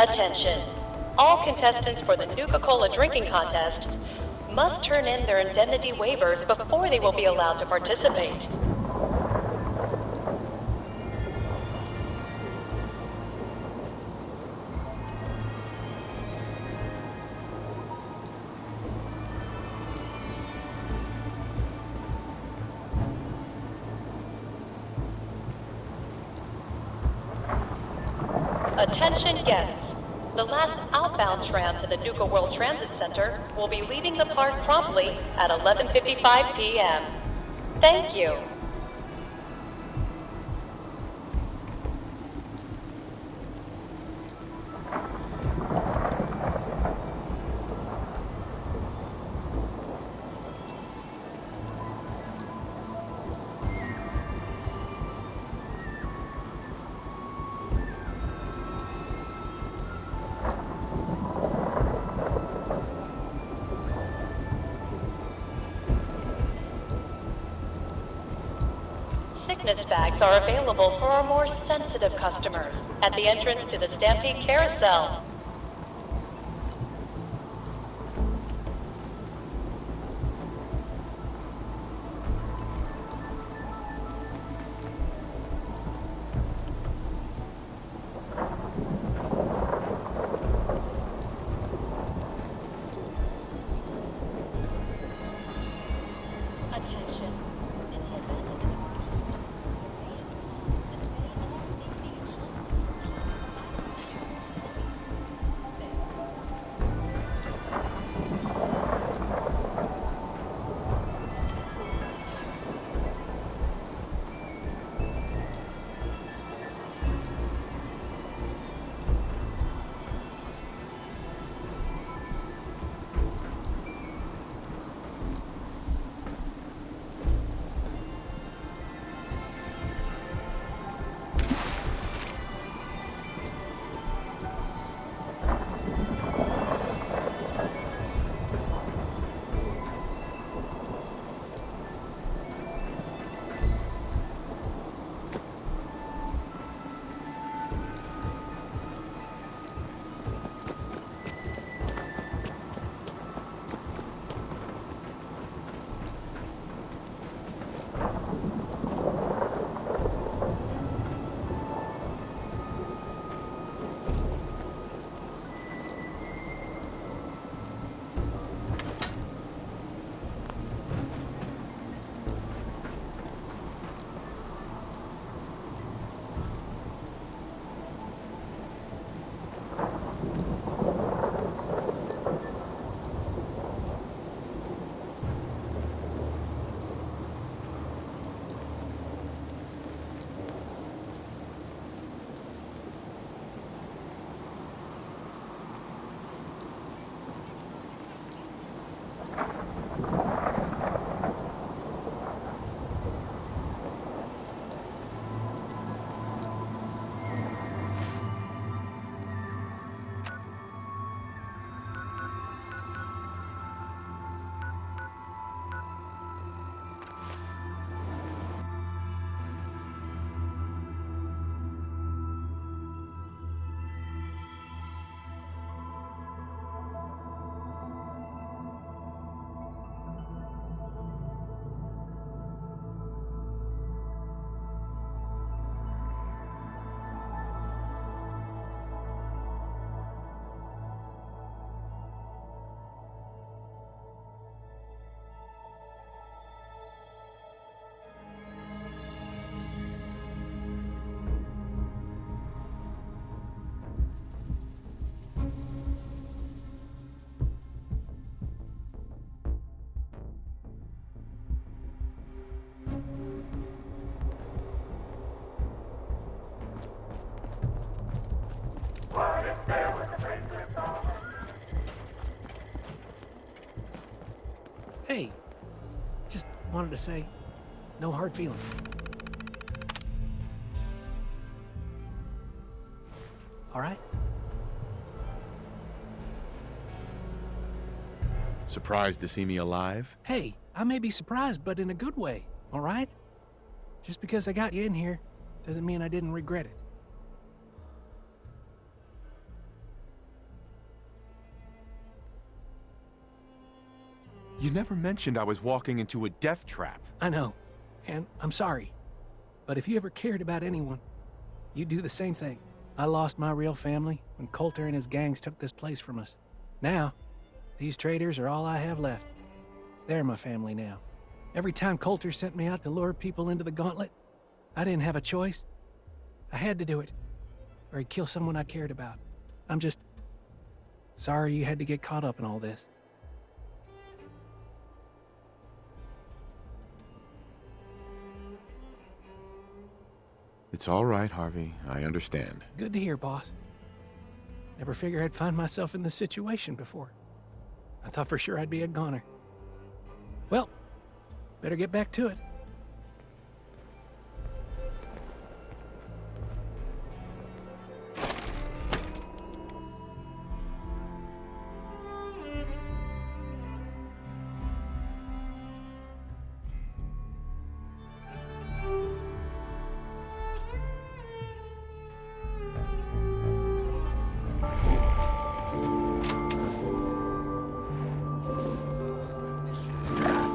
Attention. All contestants for the Nuka-Cola drinking contest must turn in their indemnity waivers before they will be allowed to participate. Attention guests. The last outbound tram to the Nuka World Transit Center will be leaving the park promptly at 11:55 p.m. Thank you. Sickness bags are available for our more sensitive customers at the entrance to the Stampede Carousel. Hey, just wanted to say, no hard feelings. All right? Surprised to see me alive? Hey, I may be surprised, but in a good way, all right? Just because I got you in here doesn't mean I didn't regret it. You never mentioned I was walking into a death trap. I know, and I'm sorry. But if you ever cared about anyone, you'd do the same thing. I lost my real family when Coulter and his gangs took this place from us. Now, these traitors are all I have left. They're my family now. Every time Coulter sent me out to lure people into the gauntlet, I didn't have a choice. I had to do it, or he'd kill someone I cared about. I'm just sorry you had to get caught up in all this. It's all right, Harvey. I understand. Good to hear, boss. Never figured I'd find myself in this situation before. I thought for sure I'd be a goner. Well, better get back to it.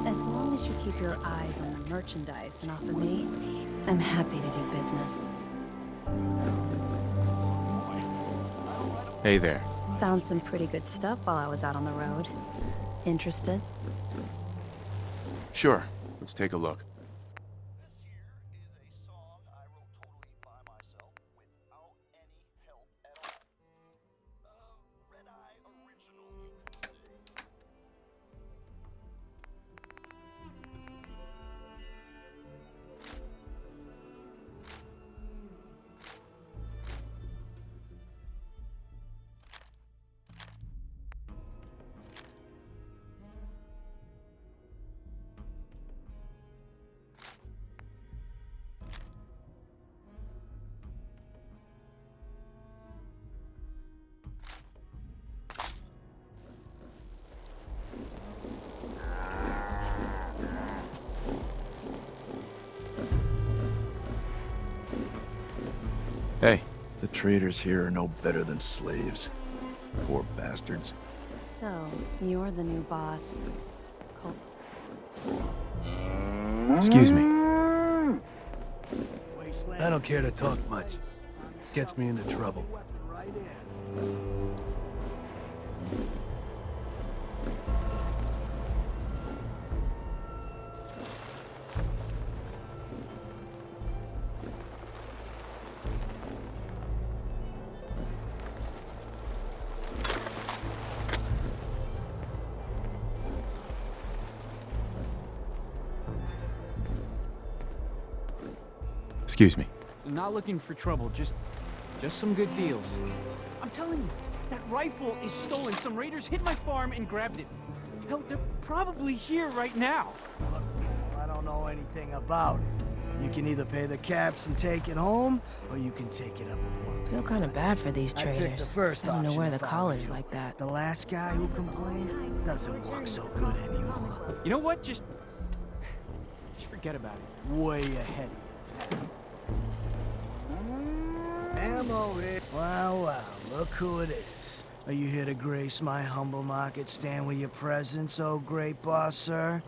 As long as you keep your eyes on the merchandise and off of me, I'm happy to do business. Hey there. Found some pretty good stuff while I was out on the road. Interested? Sure. Let's take a look. This here is a song I wrote totally by myself without any help at all. Red Eye original, you could say. Hey. The traders here are no better than slaves. Poor bastards. So, you're the new boss. Excuse me. I don't care to talk much. Gets me into trouble. Excuse me. Not looking for trouble, just some good deals. I'm telling you, that rifle is stolen. Some raiders hit my farm and grabbed it. Hell, they're probably here right now. Look, I don't know anything about it. You can either pay the caps and take it home, or you can take it up with one. Feel kind of bad for these I picked traders. the first Having to option wear the if I were collars you. like that. The last guy who complained doesn't walk so good anymore. You know what? Just forget about it. Way ahead of you. Ammo it. Wow, look who it is. Are you here to grace my humble market stand with your presence, oh great boss, sir?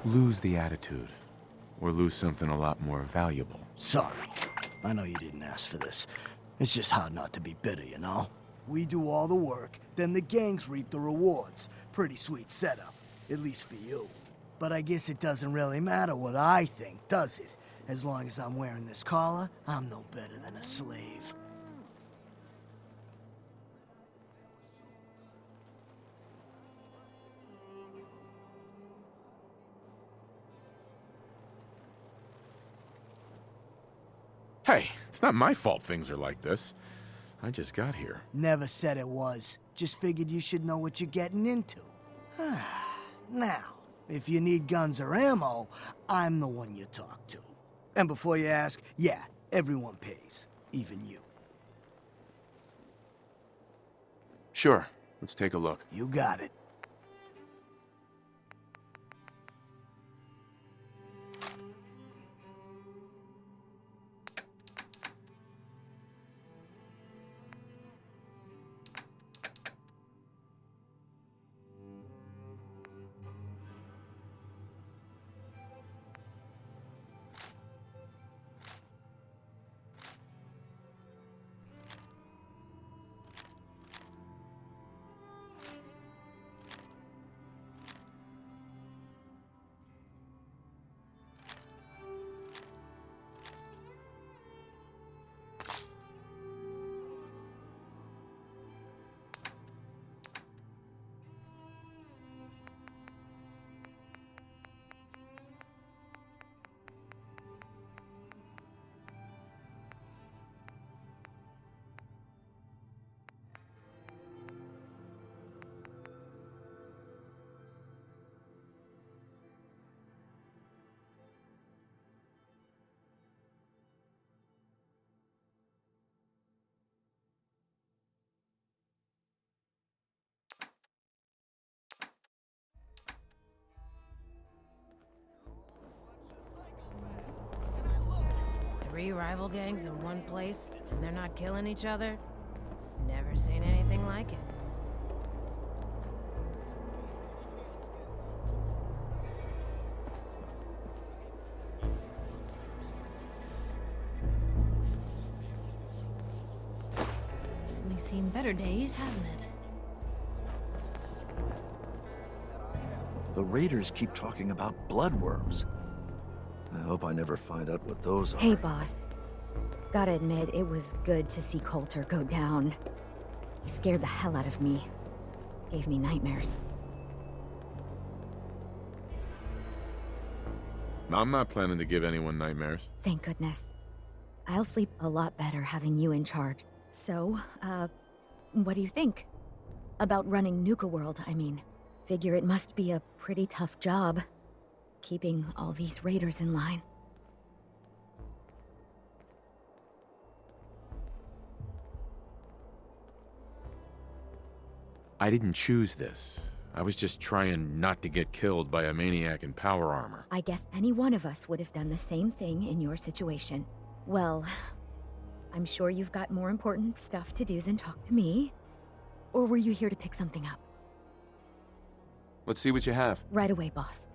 Lose the attitude. Or lose something a lot more valuable. Sorry. I know you didn't ask for this. It's just hard not to be bitter, you know? We do all the work, then the gangs reap the rewards. Pretty sweet setup, at least for you. But I guess it doesn't really matter what I think, does it? As long as I'm wearing this collar, I'm no better than a slave. Hey, it's not my fault things are like this. I just got here. Never said it was. Just figured you should know what you're getting into. Now, if you need guns or ammo, I'm the one you talk to. And before you ask, yeah, everyone pays. Even you. Sure. Let's take a look. You got it. 3 rival gangs in one place, and they're not killing each other? Never seen anything like it. Certainly seen better days, hasn't it? The raiders keep talking about bloodworms. I hope I never find out what those are. Hey, boss. Gotta admit, it was good to see Coulter go down. He scared the hell out of me. Gave me nightmares. I'm not planning to give anyone nightmares. Thank goodness. I'll sleep a lot better having you in charge. So, what do you think? About running Nuka World, I mean. Figure it must be a pretty tough job, keeping all these raiders in line. I didn't choose this. I was just trying not to get killed by a maniac in power armor. I guess any one of us would have done the same thing in your situation. Well, I'm sure you've got more important stuff to do than talk to me. Or were you here to pick something up? Let's see what you have. Right away, boss.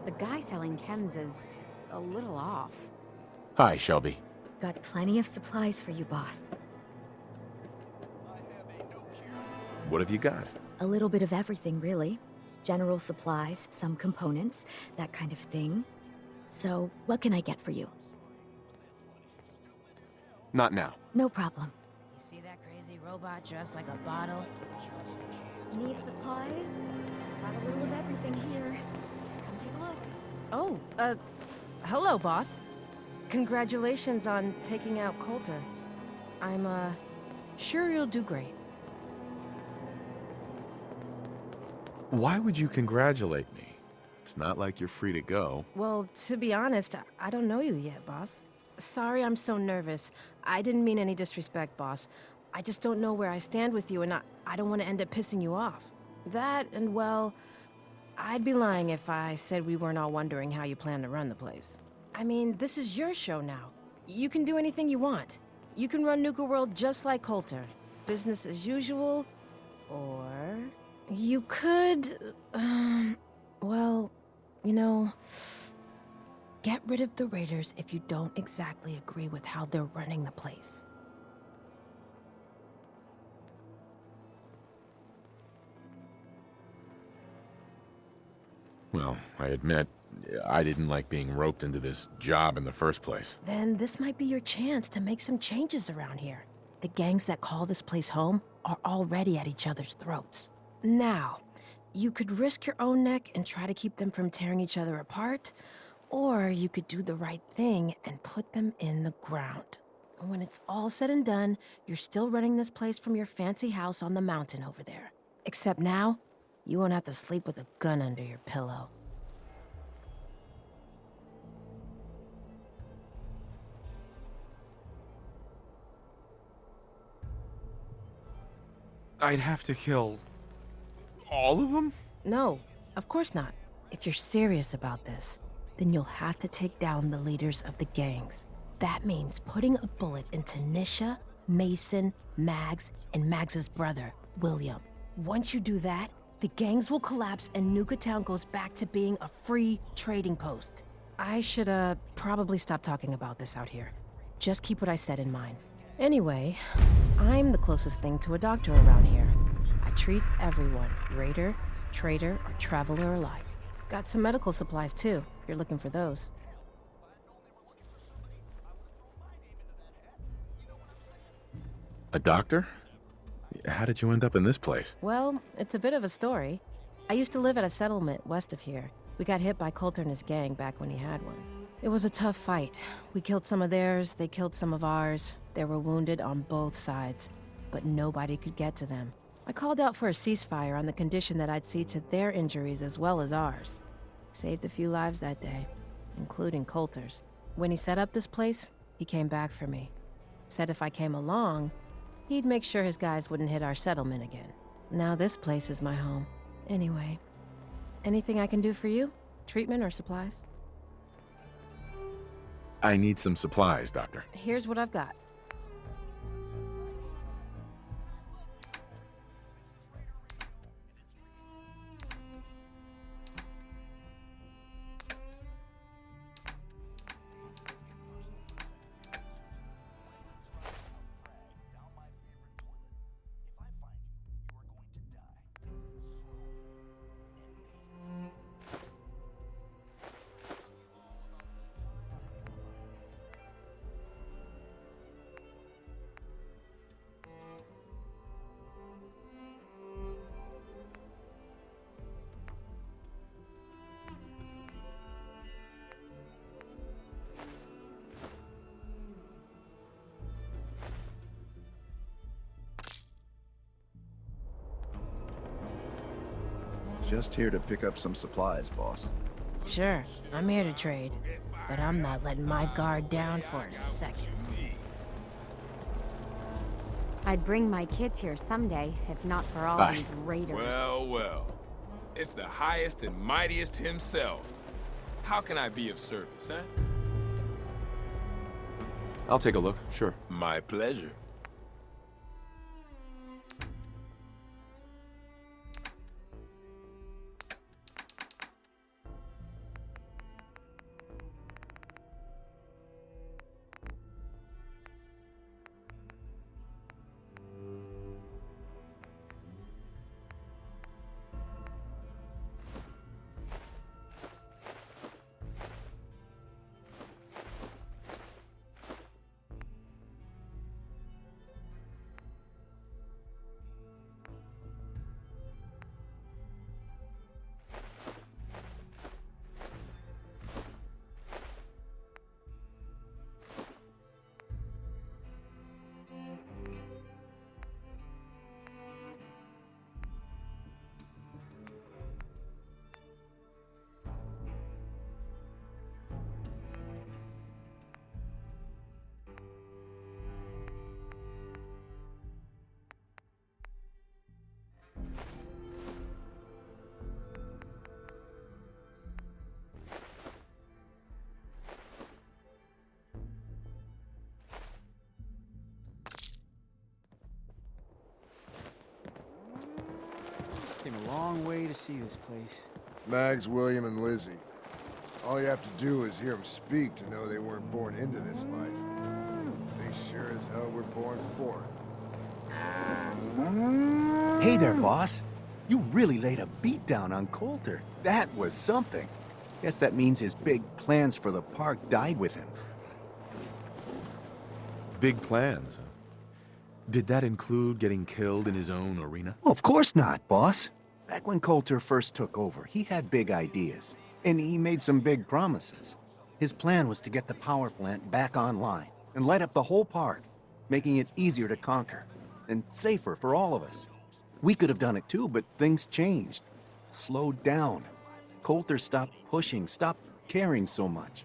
The guy selling chems is a little off. Hi, Shelby. Got plenty of supplies for you, boss. What have you got? A little bit of everything, really. General supplies, some components, that kind of thing. So, what can I get for you? Not now. No problem. You see that crazy robot dressed like a bottle? Need supplies? Got a little of everything here. Come take a look. Oh, hello, boss. Congratulations on taking out Coulter. I'm, sure you'll do great. Why would you congratulate me? It's not like you're free to go. Well, to be honest, I don't know you yet, boss. Sorry I'm so nervous. I didn't mean any disrespect, boss. I just don't know where I stand with you, and I don't want to end up pissing you off. That, and well, I'd be lying if I said we weren't all wondering how you plan to run the place. I mean, this is your show now. You can do anything you want. You can run Nuka World just like Coulter. Business as usual, or... You could... well, you know... Get rid of the Raiders if you don't exactly agree with how they're running the place. Well, I admit, I didn't like being roped into this job in the first place. Then this might be your chance to make some changes around here. The gangs that call this place home are already at each other's throats. Now, you could risk your own neck and try to keep them from tearing each other apart, or you could do the right thing and put them in the ground. When it's all said and done, you're still running this place from your fancy house on the mountain over there. Except now, you won't have to sleep with a gun under your pillow. I'd have to kill all of them? No, of course not. If you're serious about this, then you'll have to take down the leaders of the gangs. That means putting a bullet into Nisha, Mason, Mags, and Mags's brother, William. Once you do that, the gangs will collapse and Nuka Town goes back to being a free trading post. I should, probably stop talking about this out here. Just keep what I said in mind. Anyway, I'm the closest thing to a doctor around here. I treat everyone, raider, trader, or traveler alike. Got some medical supplies too, if you're looking for those. A doctor? How did you end up in this place? Well, it's a bit of a story. I used to live at a settlement west of here. We got hit by Coulter and his gang back when he had one. It was a tough fight. We killed some of theirs, they killed some of ours. They were wounded on both sides, but nobody could get to them. I called out for a ceasefire on the condition that I'd see to their injuries as well as ours. Saved a few lives that day, including Coulter's. When he set up this place, he came back for me. Said if I came along, he'd make sure his guys wouldn't hit our settlement again. Now this place is my home. Anyway, anything I can do for you? Treatment or supplies? I need some supplies, Doctor. Here's what I've got. Just here to pick up some supplies, boss. Sure, I'm here to trade, but I'm not letting my guard down for a second. I'd bring my kids here someday, if not for all Bye. these raiders. Well, well. It's the highest and mightiest himself. How can I be of service, huh? I'll take a look, sure. My pleasure. Came a long way to see this place. Mags, William, and Lizzie. All you have to do is hear them speak to know they weren't born into this life. They sure as hell were born for it. Hey there, boss. You really laid a beat down on Coulter. That was something. Guess that means his big plans for the park died with him. Big plans, huh? Did that include getting killed in his own arena? Well, of course not, boss. Back when Coulter first took over, he had big ideas. And he made some big promises. His plan was to get the power plant back online and light up the whole park, making it easier to conquer and safer for all of us. We could have done it too, but things changed. Slowed down. Coulter stopped pushing, stopped caring so much.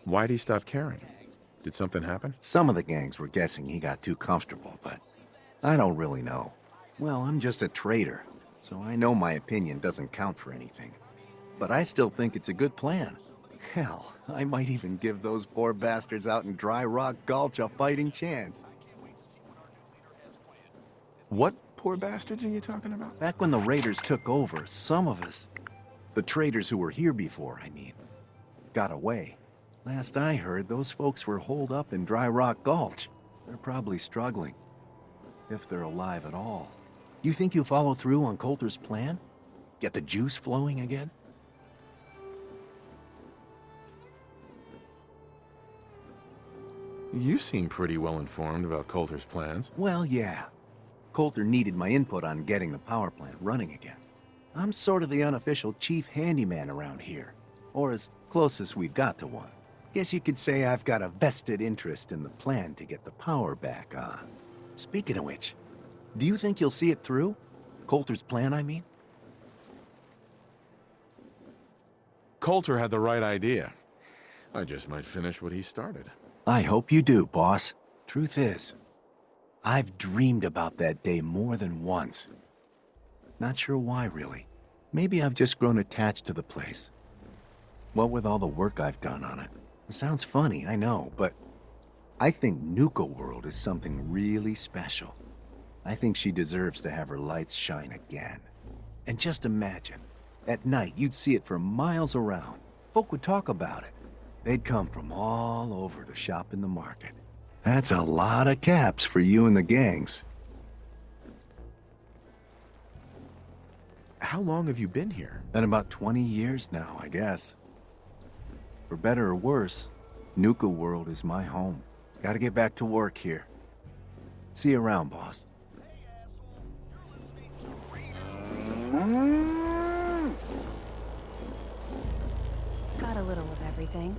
Why'd he stop caring? Did something happen? Some of the gangs were guessing he got too comfortable, but I don't really know. Well, I'm just a trader, so I know my opinion doesn't count for anything. But I still think it's a good plan. Hell, I might even give those poor bastards out in Dry Rock Gulch a fighting chance. What poor bastards are you talking about? Back when the Raiders took over, some of us, the traders who were here before, I mean, got away. Last I heard, those folks were holed up in Dry Rock Gulch. They're probably struggling, if they're alive at all. You think you'll follow through on Coulter's plan? Get the juice flowing again? You seem pretty well informed about Coulter's plans. Well, yeah. Coulter needed my input on getting the power plant running again. I'm sort of the unofficial chief handyman around here, or as close as we've got to one. Guess you could say I've got a vested interest in the plan to get the power back on. Speaking of which, do you think you'll see it through? Coulter's plan, I mean? Coulter had the right idea. I just might finish what he started. I hope you do, boss. Truth is, I've dreamed about that day more than once. Not sure why, really. Maybe I've just grown attached to the place. What with all the work I've done on it. It sounds funny, I know, but I think Nuka World is something really special. I think she deserves to have her lights shine again. And just imagine, at night you'd see it for miles around. Folk would talk about it. They'd come from all over to shop in the market. That's a lot of caps for you and the gangs. How long have you been here? Been about 20 years now, I guess. For better or worse, Nuka World is my home. Gotta get back to work here. See you around, boss. Got a little of everything.